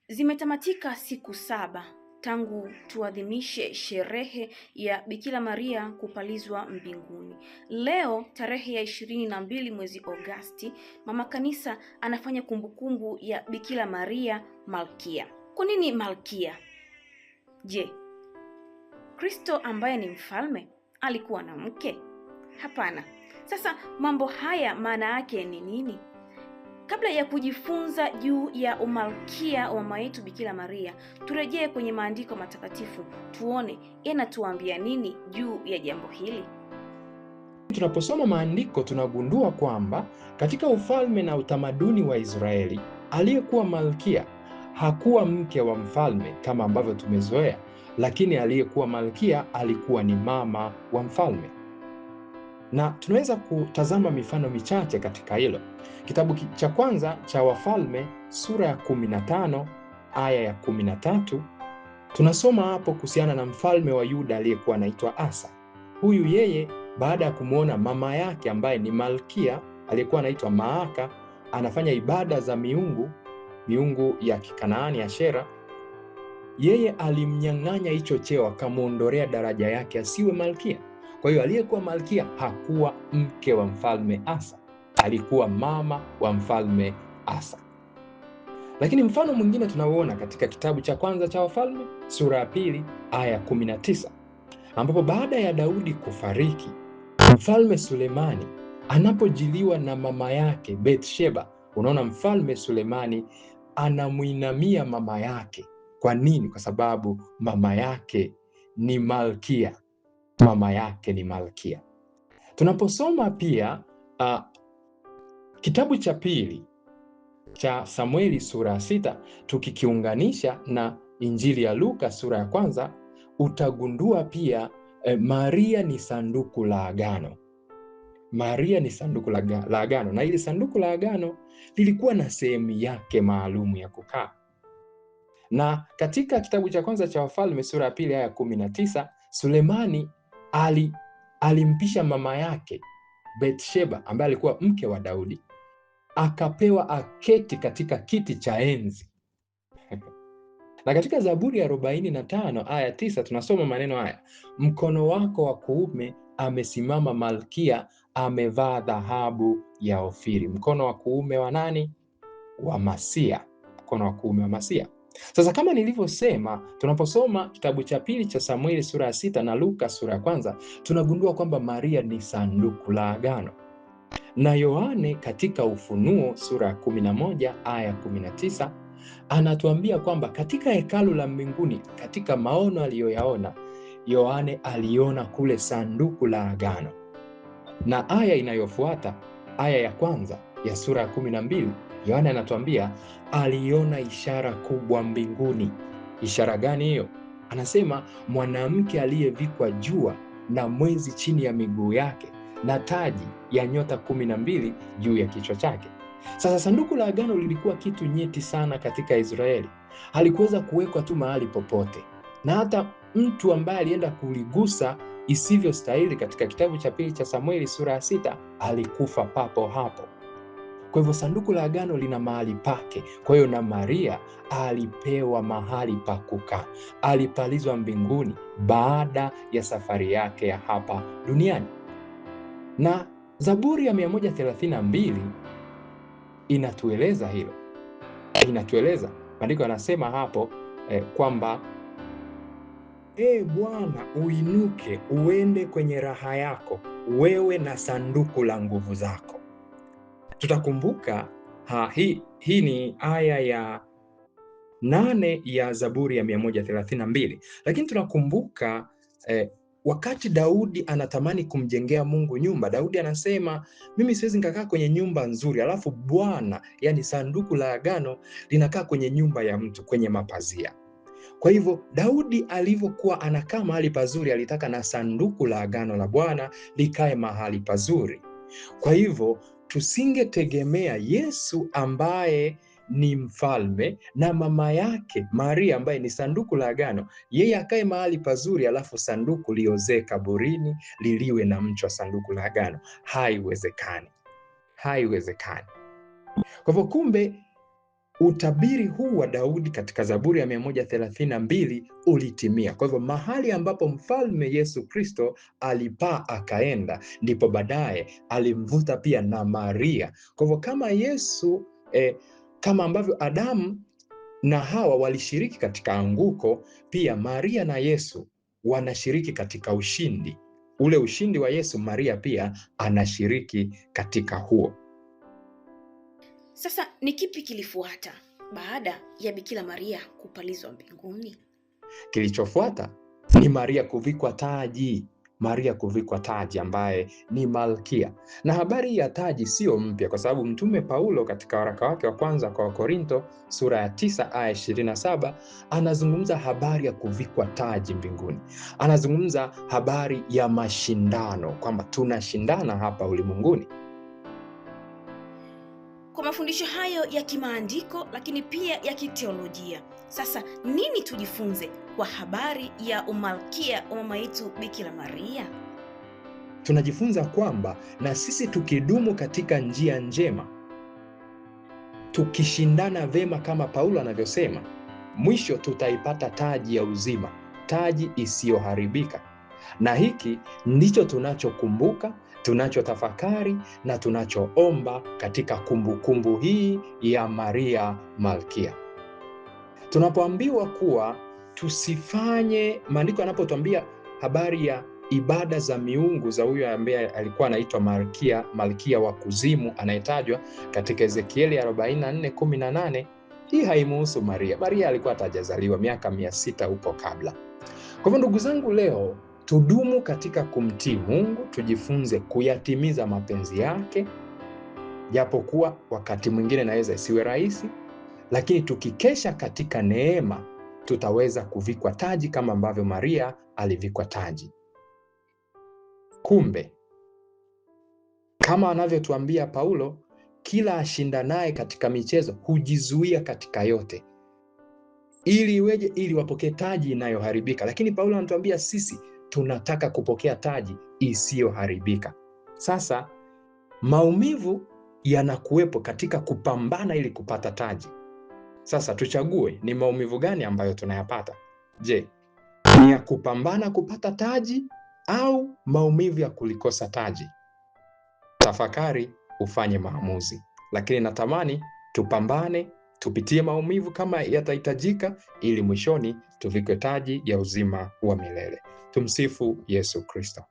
Zimetamatika siku 7 tangu tuadhimishe sherehe ya Bikira Maria kupalizwa mbinguni. Leo tarehe ya 22 mwezi Agosti, Mama Kanisa anafanya kumbukumbu ya Bikira Maria Malkia. Kwa nini Malkia? Je, Kristo ambaye ni mfalme alikuwa na mke? Hapana. Sasa mambo haya maana yake ni nini? Kabla ya kujifunza juu ya umalkia wa mama yetu Bikira Maria, turejee kwenye maandiko matakatifu tuone yanatuambia nini juu ya jambo hili. Tunaposoma maandiko tunagundua kwamba katika ufalme na utamaduni wa Israeli, aliyekuwa malkia hakuwa mke wa mfalme kama ambavyo tumezoea, lakini aliyekuwa malkia alikuwa ni mama wa mfalme. Na tunaweza kutazama mifano michache katika hilo. Kitabu cha kwanza cha Wafalme sura ya 15 aya ya 13, tunasoma hapo kuhusiana na mfalme wa Yuda aliyekuwa anaitwa Asa. Huyu yeye baada ya kumuona mama yake ambaye ni malkia aliyekuwa anaitwa Maaka anafanya ibada za miungu ya Kikanaani ya Ashera, yeye alimnyang'anya hicho cheo, akamuondolea daraja yake asiwe malkia. Kwa hiyo aliyekuwa malkia hakuwa mke wa mfalme Asa, alikuwa mama wa mfalme Asa. Lakini mfano mwingine tunauona katika kitabu cha kwanza cha Wafalme sura ya 2 aya 19, ambapo baada ya Daudi kufariki, mfalme Sulemani anapojiliwa na mama yake Bathsheba, unaona mfalme Sulemani anamuinamia mama yake. Kwa nini? Kwa sababu mama yake ni malkia. Mama yake ni malkia. Tunaposoma pia kitabu cha pili cha Samueli sura ya 6 tukikiunganisha na Injili ya Luka sura ya 1, utagundua pia Maria ni sanduku la agano. Maria ni sanduku la agano, na ili sanduku la agano lilikuwa na sehemu yake maalum ya kukaa. Na katika kitabu cha kwanza cha Wafalme sura ya 2 aya 19, Sulemani alimpisha mama yake Bathsheba ambaye alikuwa mke wa Daudi, akapewa aketi katika kiti cha enzi. Na katika Zaburi ya 45 aya 9 tunasoma maneno haya: mkono wako wa kuume amesimama malkia, amevaa dhahabu ya Ofiri. Mkono wa kuume wa nani? Wa Masia. Mkono wa kuume wa Masia. Sasa kama nilivyosema, tunaposoma kitabu cha pili cha Samueli sura ya 6 na Luka sura ya 1, tunagundua kwamba Maria ni sanduku la agano. Na Yohane katika Ufunuo sura ya 11 aya 19 anatuambia kwamba katika hekalu la mbinguni, katika maono aliyoyaona, Yohane aliona kule sanduku la agano. Na aya inayofuata, aya ya 1 ya sura ya 12, Yohane anatuambia aliona ishara kubwa mbinguni. Ishara gani hiyo? Anasema mwanamke aliyevikwa jua na mwezi chini ya miguu yake na taji ya nyota 12 juu ya kichwa chake. Sasa sanduku la agano lilikuwa kitu nyeti sana katika Israeli. Halikuweza kuwekwa tu mahali popote, na hata mtu ambaye alienda kuligusa isivyostahili katika kitabu cha pili cha Samueli sura ya 6 alikufa papo hapo. Kwa hivyo sanduku la agano lina mahali pake. Kwa hiyo na Maria alipewa mahali pa kukaa, alipalizwa mbinguni baada ya safari yake ya hapa duniani. Na Zaburi ya 132 inatueleza hilo. Inatueleza, maandiko yanasema hapo kwamba Bwana, uinuke uende kwenye raha yako, wewe na sanduku la nguvu zako. Tutakumbuka hii ni aya ya 8 ya Zaburi ya 132. Lakini tunakumbuka wakati Daudi anatamani kumjengea Mungu nyumba, Daudi anasema mimi siwezi nikakaa kwenye nyumba nzuri alafu Bwana, yani sanduku la agano, linakaa kwenye nyumba ya mtu kwenye mapazia. Kwa hivyo Daudi alivyokuwa anakaa mahali pazuri, alitaka na sanduku la agano la Bwana likae mahali pazuri. Kwa hivyo tusingetegemea Yesu ambaye ni mfalme na mama yake Maria ambaye ni sanduku la agano, yeye akae mahali pazuri alafu sanduku liozee kaburini liliwe na mchwa sanduku la agano. Haiwezekani. Haiwezekani. Kwa hivyo kumbe utabiri huu wa Daudi katika Zaburi ya 132 ulitimia. Kwa hivyo mahali ambapo mfalme Yesu Kristo alipaa akaenda, ndipo baadaye alimvuta pia na Maria. Kwa hivyo kama Yesu kama ambavyo Adamu na Hawa walishiriki katika anguko, pia Maria na Yesu wanashiriki katika ushindi. Ule ushindi wa Yesu, Maria pia anashiriki katika huo. Sasa ni kipi kilifuata baada ya Bikira Maria kupalizwa mbinguni? Kilichofuata ni Maria kuvikwa taji. Maria kuvikwa taji ambaye ni malkia. Na habari ya taji sio mpya, kwa sababu Mtume Paulo katika waraka wake wa kwanza kwa Wakorinto sura ya 9 aya 27 anazungumza habari ya kuvikwa taji mbinguni. Anazungumza habari ya mashindano, kwamba tunashindana hapa ulimwenguni. Kwa mafundisho hayo ya kimaandiko lakini pia ya kiteolojia, sasa nini tujifunze kwa habari ya umalkia wa mama yetu Bikira Maria? Tunajifunza kwamba na sisi tukidumu katika njia njema, tukishindana vema kama Paulo anavyosema, mwisho tutaipata taji ya uzima, taji isiyoharibika. Na hiki ndicho tunachokumbuka, tunachotafakari na tunachoomba katika kumbukumbu hii ya Maria Malkia. Tunapoambiwa kuwa tusifanye, maandiko yanapotuambia habari ya ibada za miungu za huyo ambaye alikuwa anaitwa malkia wa kuzimu anayetajwa katika Ezekieli 44:18, hii haimuhusu Maria. Maria alikuwa atajazaliwa miaka 600 huko kabla. Kwa hivyo ndugu zangu, leo tudumu katika kumtii Mungu, tujifunze kuyatimiza mapenzi yake, japokuwa wakati mwingine naweza isiwe rahisi, lakini tukikesha katika neema tutaweza kuvikwa taji kama ambavyo Maria alivikwa taji. Kumbe kama anavyotuambia Paulo, kila ashindanaye katika michezo hujizuia katika yote. Ili iweje? Ili wapokee taji inayoharibika. Lakini Paulo anatuambia sisi tunataka kupokea taji isiyoharibika. Sasa maumivu yanakuwepo katika kupambana ili kupata taji. Sasa tuchague ni maumivu gani ambayo tunayapata. Je, ni ya kupambana kupata taji au maumivu ya kulikosa taji? Tafakari, ufanye maamuzi. Lakini natamani tupambane, tupitie maumivu kama yatahitajika, ili mwishoni tuvikwe taji ya uzima wa milele. Tumsifu Yesu Kristo.